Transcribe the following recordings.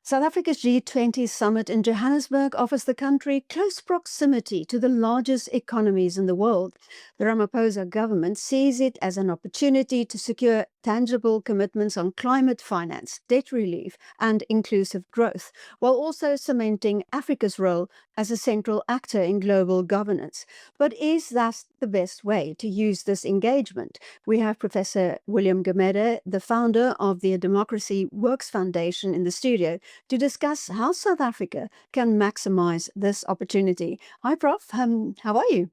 South Africa's G20 summit in Johannesburg offers the country close proximity to the largest economies in the world. The Ramaphosa government sees it as an opportunity to secure tangible commitments on climate finance, debt relief, and inclusive growth, while also cementing Africa's role as a central actor in global governance. But is that the best way to use this engagement? We have Professor William Gumede, the founder of the Democracy Works Foundation, in the studio to discuss how South Africa can maximize this opportunity. Hi, Prof. How are you?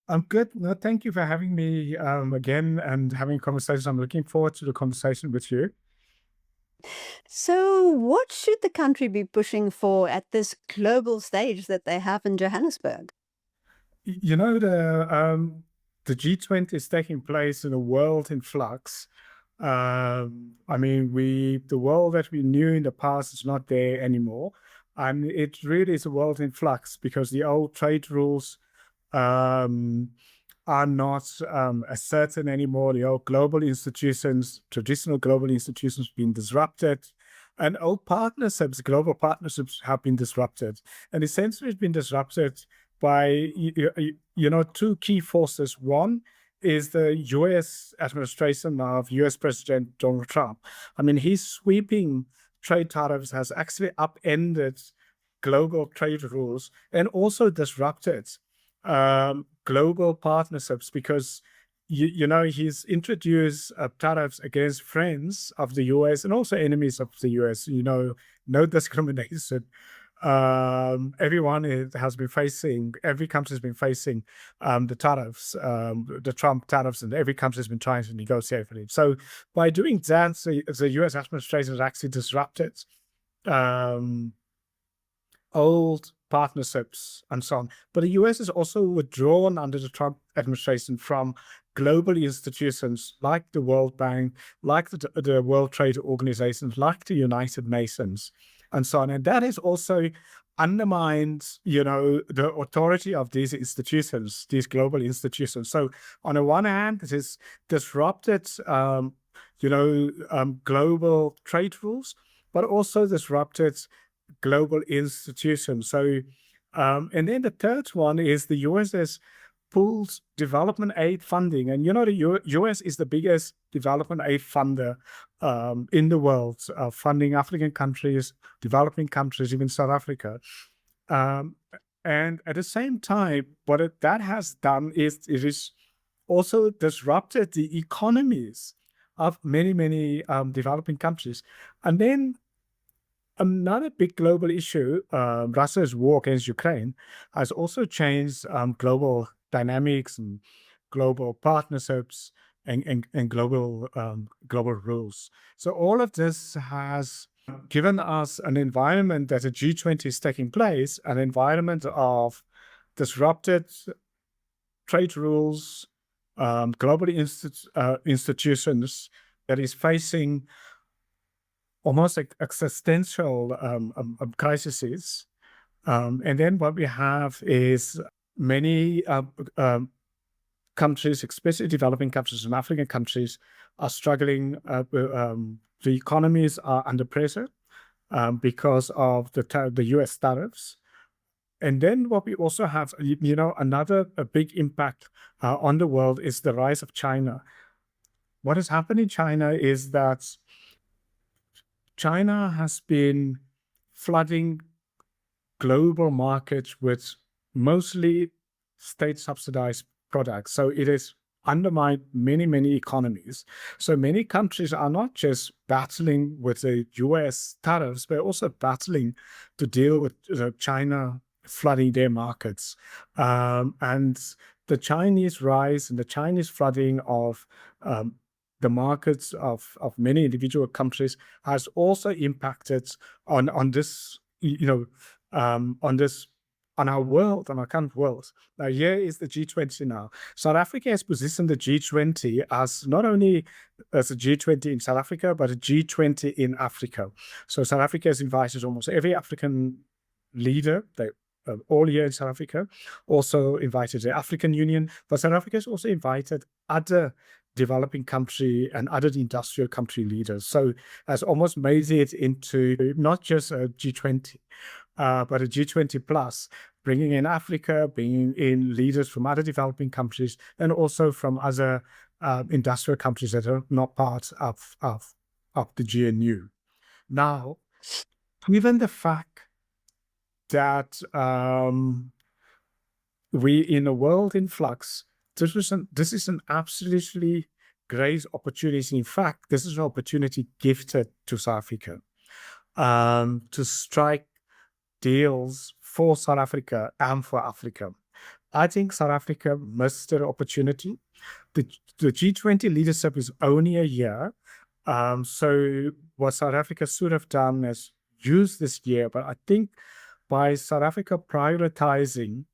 I'm good. No, thank you for having me again and having a conversation. I'm looking forward to the conversation with you. So, what should the country be pushing for at this global stage that they have in Johannesburg? You know, the G20 is taking place in a world in flux. I mean, the world that we knew in the past is not there anymore. And it really is a world in flux because the old trade rules um, are not as certain anymore. The old global institutions, traditional global institutions, being disrupted, and old partnerships, global partnerships, have been disrupted. And essentially, it's been disrupted by two key forces. One is the U.S. administration of U.S. President Donald Trump. I mean, his sweeping trade tariffs has actually upended global trade rules and also disrupted global partnerships because he's introduced tariffs against friends of the US and also enemies of the US. No discrimination. Every country has been facing the tariffs, the Trump tariffs, and every country has been trying to negotiate for it. So by doing that, the US administration has actually disrupted old partnerships and so on. But the US is also withdrawn under the Trump administration from global institutions like the World Bank, like the World Trade Organization, like the United Nations, and so on. And that has also undermined, the authority of these institutions, these global institutions. So on the one hand, it has disrupted, global trade rules, but also disrupted global institutions. So, and then the third one is the US has pulled development aid funding. And the US is the biggest development aid funder in the world, funding African countries, developing countries, even South Africa. And at the same time, that has done is it is also disrupted the economies of many, many developing countries. And then another big global issue, Russia's war against Ukraine, has also changed global dynamics and global partnerships and global rules. So all of this has given us an environment that the G20 is taking place, an environment of disrupted trade rules, global institutions that is facing almost like existential crises. And then what we have is many countries, especially developing countries and African countries, are struggling. The economies are under pressure because of the US tariffs. And then what we also have, another big impact on the world is the rise of China. What has happened in China is that China has been flooding global markets with mostly state-subsidized products. So it has undermined many, many economies. So many countries are not just battling with the US tariffs, but also battling to deal with China flooding their markets. And the Chinese rise and the Chinese flooding of the markets of many individual countries has also impacted on this, on our world, on our current world. Now, here is the G20 now. South Africa has positioned the G20 as not only as a G20 in South Africa, but a G20 in Africa. So South Africa has invited almost every African leader, all here in South Africa, also invited the African Union, but South Africa has also invited other developing country and other industrial country leaders. So has almost made it into not just a G20, but a G20 plus, bringing in Africa, bringing in leaders from other developing countries, and also from other industrial countries that are not part of the GNU. Now, given the fact that we in a world in flux, this is an absolutely great opportunity. In fact, this is an opportunity gifted to South Africa to strike deals for South Africa and for Africa. I think South Africa missed the opportunity. The G20 leadership is only a year. So what South Africa should have done is use this year, but I think by South Africa prioritizing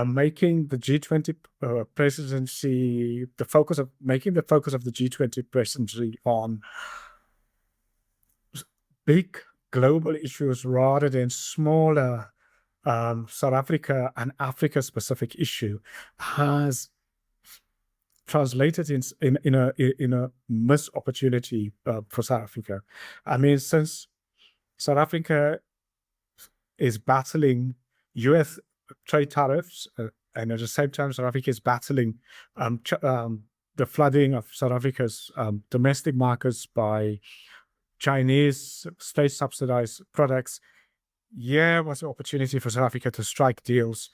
making the G20 presidency making the focus of the G20 presidency on big global issues rather than smaller South Africa and Africa specific issue has translated in a missed opportunity for South Africa. I mean, since South Africa is battling US trade tariffs, and at the same time, South Africa is battling the flooding of South Africa's domestic markets by Chinese state-subsidized products. Yeah, was an opportunity for South Africa to strike deals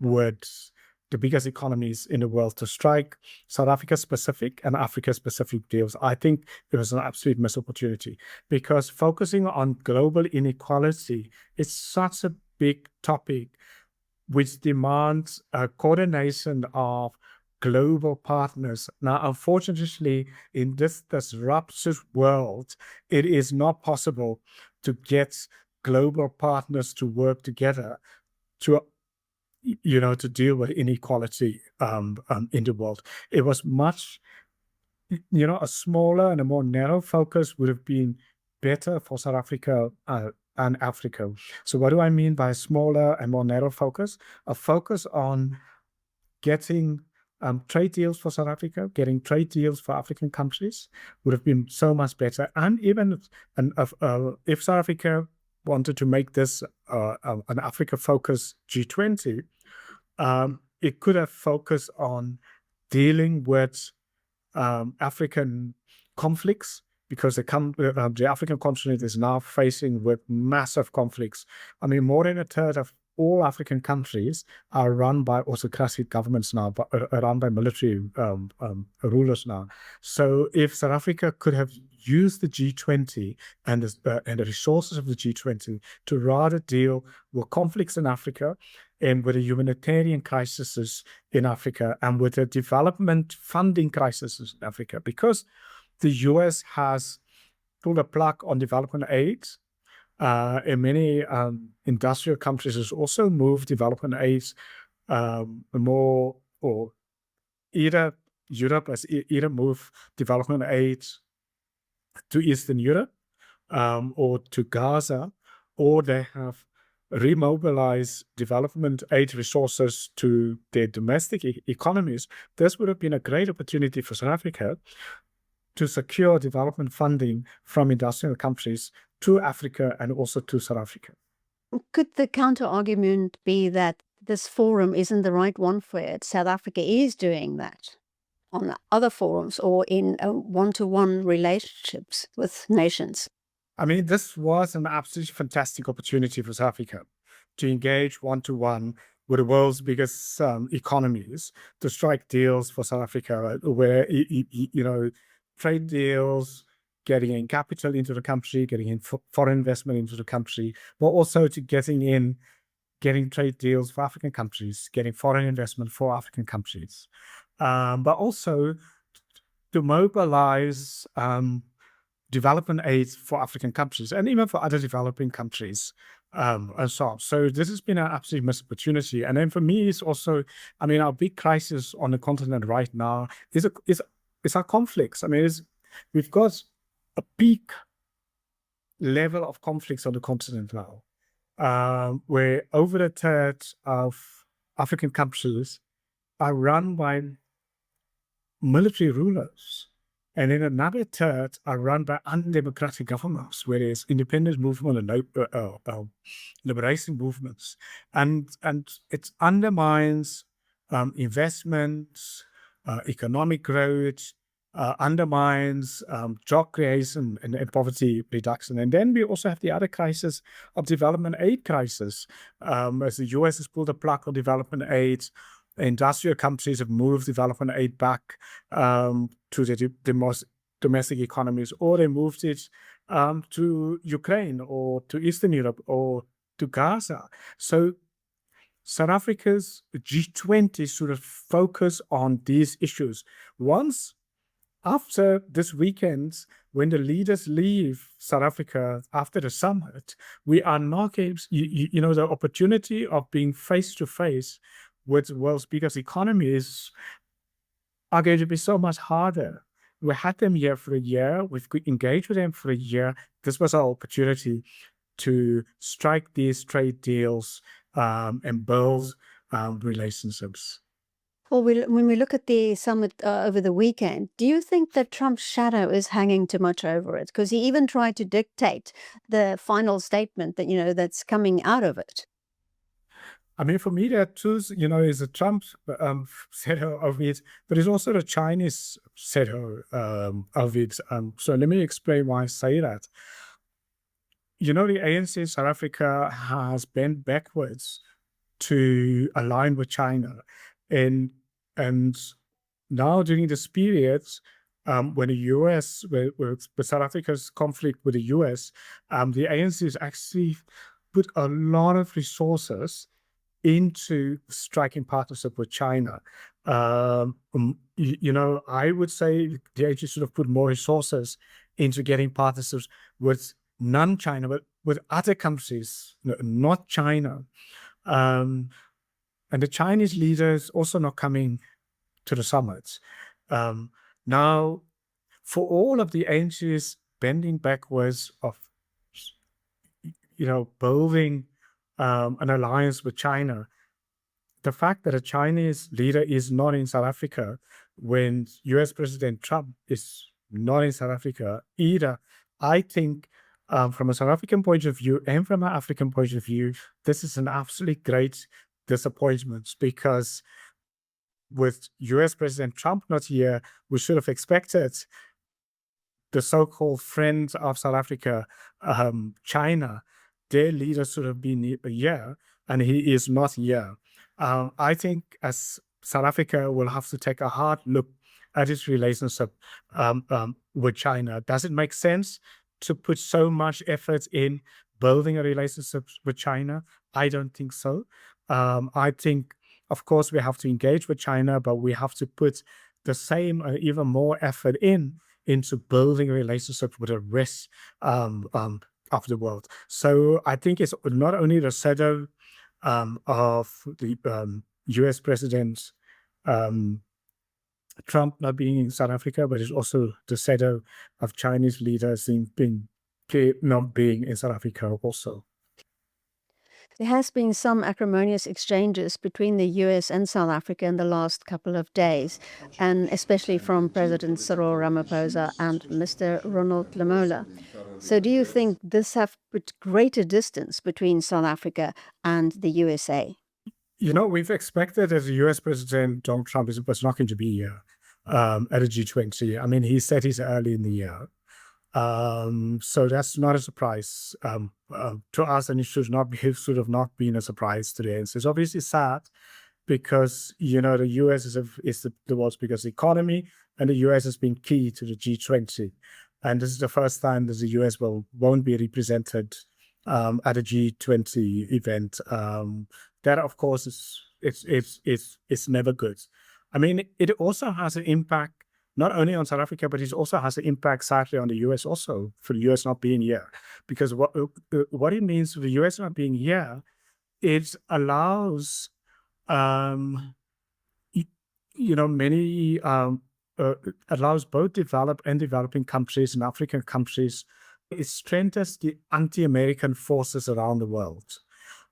with the biggest economies in the world, to strike South Africa-specific and Africa-specific deals. I think it was an absolute missed opportunity because focusing on global inequality is such a big topic which demands a coordination of global partners. Now, unfortunately, in this disruptive world, it is not possible to get global partners to work together to deal with inequality in the world. It was much, a smaller and a more narrow focus would have been better for South Africa and Africa. So what do I mean by a smaller and more narrow focus? A focus on getting trade deals for South Africa, getting trade deals for African countries would have been so much better. And even if South Africa wanted to make this an Africa-focused G20, it could have focused on dealing with African conflicts, because the African continent is now facing with massive conflicts. I mean, more than a third of all African countries are run by autocratic governments now, but are run by military rulers now. So if South Africa could have used the G20 and the resources of the G20 to rather deal with conflicts in Africa and with the humanitarian crises in Africa and with the development funding crises in Africa, because the US has pulled a plug on development aid. In many industrial countries has also moved development aid more, or Europe has either moved development aid to Eastern Europe or to Gaza, or they have remobilized development aid resources to their domestic economies. This would have been a great opportunity for South Africa to secure development funding from industrial countries to Africa and also to South Africa. Could the counter-argument be that this forum isn't the right one for it? South Africa is doing that on other forums or in one-to-one relationships with nations. I mean, this was an absolutely fantastic opportunity for South Africa to engage one-to-one with the world's biggest economies, to strike deals for South Africa where, trade deals, getting in capital into the country, getting in foreign investment into the country, but also to getting trade deals for African countries, getting foreign investment for African countries, but also to mobilize development aid for African countries and even for other developing countries and so on. So this has been an absolute missed opportunity. And then for me, it's also, our big crisis on the continent right now is our conflicts. We've got a peak level of conflicts on the continent now, where over a third of African countries are run by military rulers. And then another third are run by undemocratic governments, whereas independent movement and liberation movements. And it undermines investments, economic growth, undermines job creation and poverty reduction. And then we also have the other crisis of development aid crisis. As the US has pulled the plug on development aid, industrial countries have moved development aid back to the most domestic economies, or they moved it to Ukraine or to Eastern Europe or to Gaza. So South Africa's G20 sort of focus on these issues. Once after this weekend, when the leaders leave South Africa after the summit, we are not getting, the opportunity of being face to face with the world's biggest economies are going to be so much harder. We had them here for a year. We've engaged with them for a year. This was our opportunity to strike these trade deals and build relationships. Well, when we look at the summit over the weekend, do you think that Trump's shadow is hanging too much over it? Because he even tried to dictate the final statement that, that's coming out of it. I mean, for me, there are two, is a Trump shadow of it, but it's also the Chinese shadow of it. So let me explain why I say that. The ANC in South Africa has bent backwards to align with China. And now during this period, when the US, with South Africa's conflict with the US, the ANC has actually put a lot of resources into striking partnership with China. I would say the ANC should have put more resources into getting partnerships with non-China, but with other countries, not China. And the Chinese leaders also not coming to the summits. Now, for all of the ANC's bending backwards of, building an alliance with China, the fact that a Chinese leader is not in South Africa when US President Trump is not in South Africa either, I think from a South African point of view and from an African point of view, this is an absolutely great disappointment, because with US President Trump not here, we should have expected the so-called friends of South Africa, China, their leader should have been here, and he is not here. I think as South Africa will have to take a hard look at its relationship with China. Does it make sense to put so much effort in building a relationship with China? I don't think so. I think, of course, we have to engage with China, but we have to put the same or even more effort into building a relationship with the rest of the world. So I think it's not only the shadow of the US President Trump not being in South Africa, but it's also the shadow of Chinese leaders not being in South Africa also. There has been some acrimonious exchanges between the US and South Africa in the last couple of days, and especially from President Cyril Ramaphosa and Mr. Ronald Lamola. So do you think this have put greater distance between South Africa and the USA? We've expected that the US President Donald Trump was not going to be here at a G20. I mean, he said he's early in the year. So that's not a surprise to us, and it should have not been a surprise to the ANC. It's obviously sad because the US is the world's biggest economy, and the US has been key to the G20, and this is the first time that the US won't be represented at a G20 event. That of course it's never good. I mean, it also has an impact not only on South Africa, but it also has an impact sadly on the US also, for the US not being here. Because what it means for the US not being here, it allows many allows both developed and developing countries and African countries. It strengthens the anti-American forces around the world.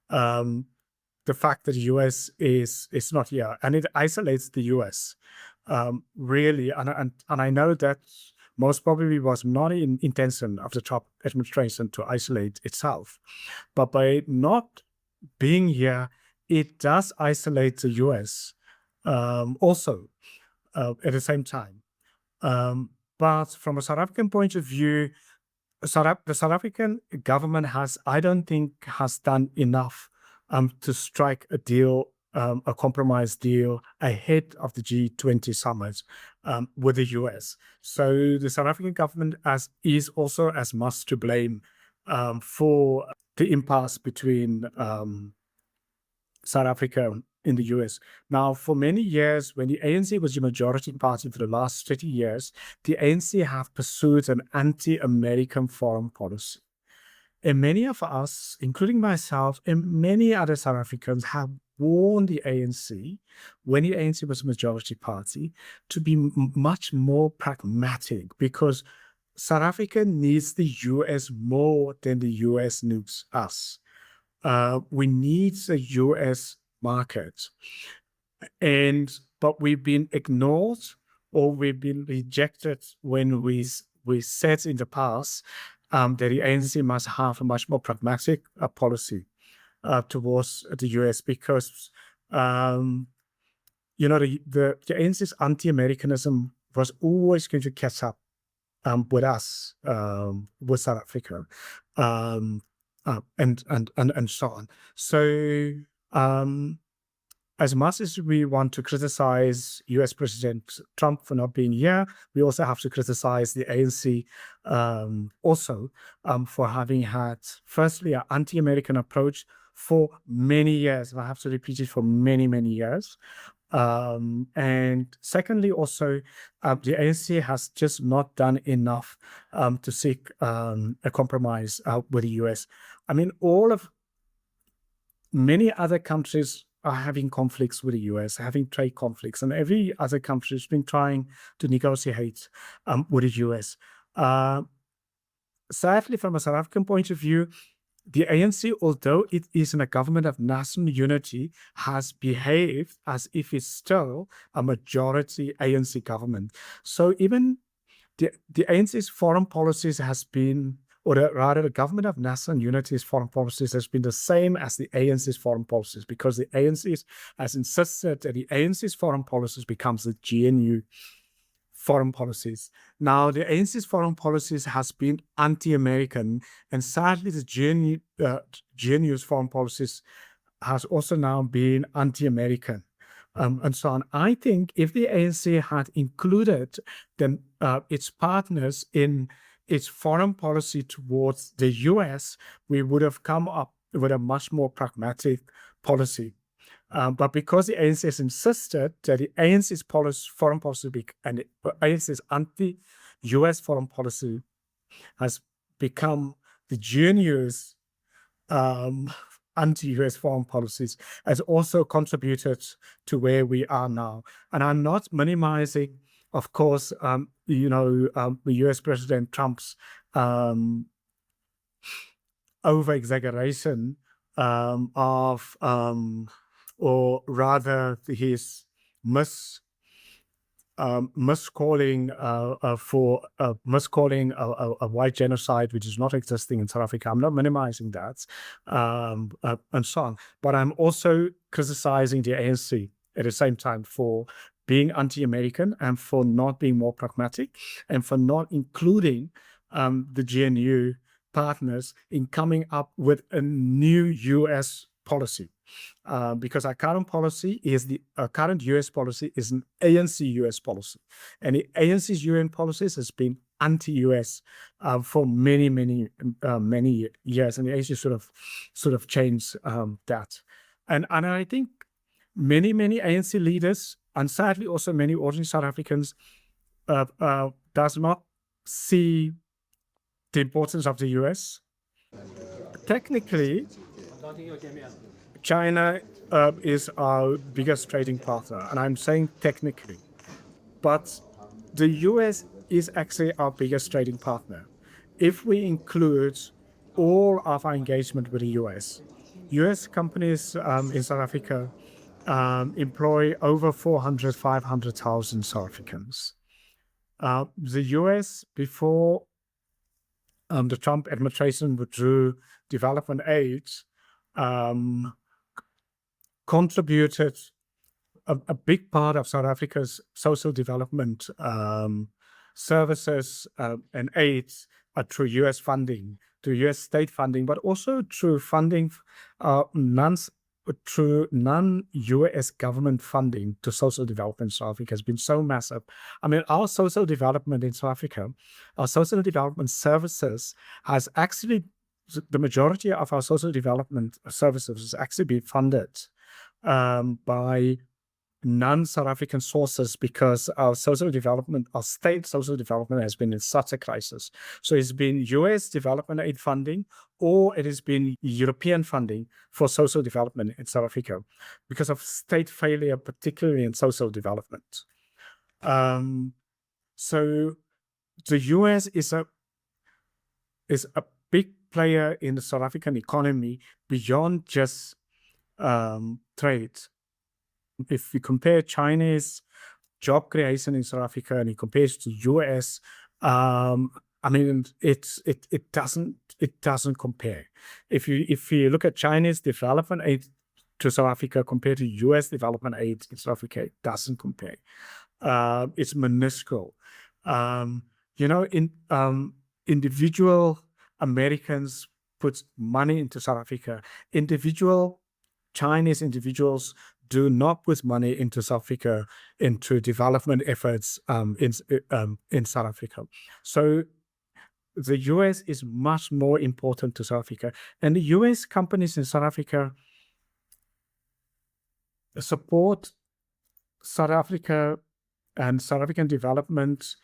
The fact that the US is not here, and it isolates the US. really, and I know that most probably was not in intention of the Trump administration to isolate itself, but by not being here, it does isolate the US also at the same time. But from a South African point of view, the South African government has, I don't think, has done enough to strike a deal, a compromise deal ahead of the G20 summit with the US. So the South African government is also as much to blame for the impasse between South Africa in the US. Now, for many years, when the ANC was the majority party for the last 30 years, the ANC have pursued an anti-American foreign policy. And many of us, including myself and many other South Africans, have warned the ANC, when the ANC was a majority party, to be much more pragmatic, because South Africa needs the US more than the US needs us. We need a US market, but we've been ignored or we've been rejected when we said in the past that the ANC must have a much more pragmatic policy towards the US, because the ANC's anti-Americanism was always going to catch up with us, with South Africa. And so on. So as much as we want to criticize US President Trump for not being here, we also have to criticize the ANC also for having had, firstly, an anti-American approach for many years. And I have to repeat it, for many, many years. And secondly, also, the ANC has just not done enough to seek a compromise with the US. I mean, many other countries are having conflicts with the US, having trade conflicts, and every other country has been trying to negotiate with the US. Sadly, from a South African point of view, the ANC, although it is in a government of national unity, has behaved as if it's still a majority ANC government. So even the ANC's foreign policies has been, or rather the government of national unity's foreign policies has been the same as the ANC's foreign policies, because the ANC has insisted that the ANC's foreign policies becomes the GNU foreign policies. Now, the ANC's foreign policies has been anti-American, and sadly, the GNU's foreign policies has also now been anti-American, and so on. I think if the ANC had included its partners in its foreign policy towards the US, we would have come up with a much more pragmatic policy. But because the ANC has insisted that the ANC's foreign policy and the ANC's anti-US foreign policy has become the GNU's anti-US foreign policies, has also contributed to where we are now. And I'm not minimizing, of course, the US President Trump's over-exaggeration of or rather his miscalling a white genocide which is not existing in South Africa. I'm not minimizing that, and so on. But I'm also criticizing the ANC at the same time for being anti-American and for not being more pragmatic and for not including the GNU partners in coming up with a new US policy. Because our current policy is current US policy is an ANC US policy, and the ANC's UN policies has been anti-US for many years, and the ANC sort of changed that, and I think many ANC leaders, and sadly also many ordinary South Africans, does not see the importance of the US. Technically, China is our biggest trading partner, and I'm saying technically, but the US is actually our biggest trading partner. If we include all of our engagement with the US companies in South Africa employ over 400, 500,000 South Africans. The US, before the Trump administration withdrew development aid, um, contributed a big part of South Africa's social development services and aids through US funding, through US state funding, but also through funding through non-US government funding to social development in South Africa has been so massive. I mean, our social development in South Africa, our social development services has actually, the majority of our social development services has actually been funded by non-South African sources because our social development, our state social development has been in such a crisis. So it's been US development aid funding, or it has been European funding for social development in South Africa because of state failure, particularly in social development. So the US is a big player in the South African economy beyond just trade. If we compare Chinese job creation in South Africa and it compares to US, I mean, it doesn't compare. If you look at Chinese development aid to South Africa compared to US development aid in South Africa, it doesn't compare. It's minuscule. Individual Americans put money into South Africa. Chinese individuals do not put money into South Africa into development efforts in South Africa. So the US is much more important to South Africa, and the US companies in South Africa support South Africa and South African development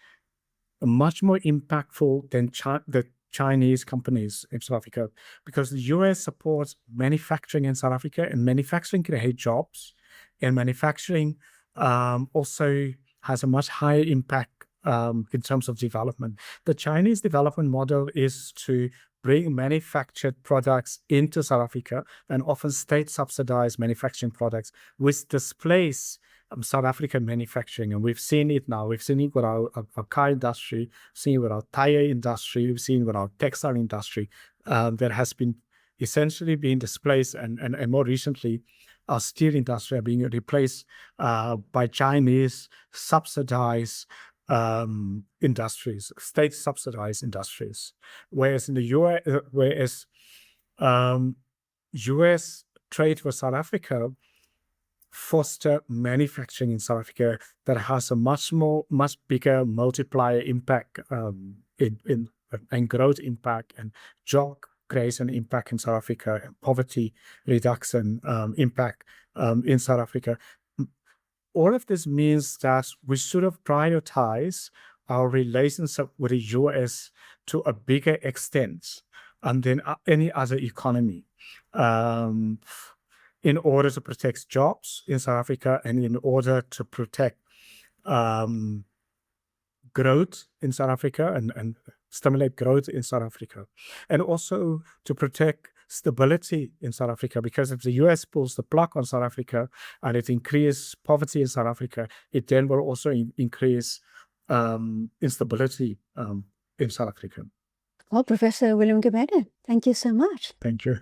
much more impactful than the Chinese companies in South Africa, because the US supports manufacturing in South Africa, and manufacturing creates jobs, and manufacturing also has a much higher impact in terms of development. The Chinese development model is to bring manufactured products into South Africa, and often state-subsidized manufacturing products, which displace South African manufacturing. And we've seen it now. We've seen it with our car industry, we've seen it with our tire industry, we've seen it with our textile industry that has been essentially being displaced, and more recently, our steel industry are being replaced by Chinese subsidized industries, state-subsidized industries. Whereas in the US trade with South Africa foster manufacturing in South Africa that has a much bigger multiplier impact and growth impact and job creation impact in South Africa, and poverty reduction impact in South Africa. All of this means that we should have prioritized our relationship with the US to a bigger extent than any other economy, in order to protect jobs in South Africa, and in order to protect growth in South Africa and stimulate growth in South Africa, and also to protect stability in South Africa, because if the US pulls the plug on South Africa and it increases poverty in South Africa, it then will also increase instability in South Africa. Well, Professor William Gumede, thank you so much. Thank you.